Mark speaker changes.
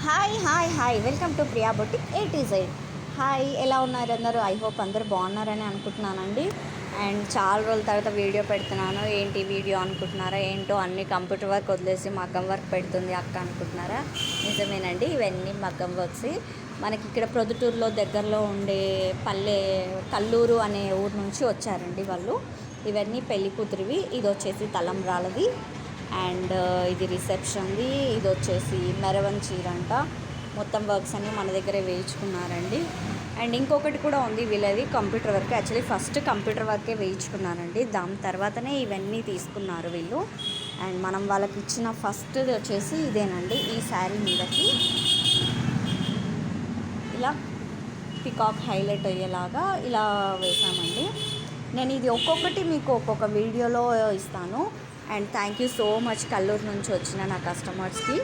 Speaker 1: Hi welcome to Priya boutique A to Z. Hi, ఎలా ఉన్నారు అందరూ? ఐ హోప్ అందరూ బాగున్నారని అనుకుంటున్నానండి. అండ్ చాలా రోజుల తర్వాత వీడియో పెడుతున్నాను. ఏంటి వీడియో అనుకుంటున్నారా? ఏంటో అన్ని కంప్యూటర్ వర్క్ వదిలేసి మగ్గం వర్క్ పెడుతుంది అక్క అనుకుంటున్నారా? నిజమేనండి, ఇవన్నీ మగ్గం వర్క్స్. మనకి ఇక్కడ ప్రొద్దుటూరులో దగ్గరలో ఉండే కల్లూరు అనే ఊరు నుంచి వచ్చారండి వాళ్ళు. ఇవన్నీ పెళ్లి కూతురివి. ఇది వచ్చేసి తలంబ్రాలది. అండ్ ఇది రిసెప్షన్ది. ఇది వచ్చేసి మెరవన్ చీర అంట. మొత్తం వర్క్స్ అన్నీ మన దగ్గరే వేయించుకున్నారండి. అండ్ ఇంకొకటి కూడా ఉంది వీళ్ళది computer work. Actually first computer వర్కే వేయించుకున్నారండి, దాని తర్వాతనే ఇవన్నీ తీసుకున్నారు వీళ్ళు. అండ్ మనం వాళ్ళకి ఇచ్చిన ఫస్ట్ వచ్చేసి ఇదేనండి. ఈ శారీ మీదకి ఇలా పికాక్ హైలైట్ అయ్యేలాగా ఇలా వేసామండి. నేను ఇది ఒక్కొక్కటి మీకు ఒక్కొక్క వీడియోలో ఇస్తాను. And thank you so much Kalluru నుంచి వచ్చిన నా కస్టమర్స్కి.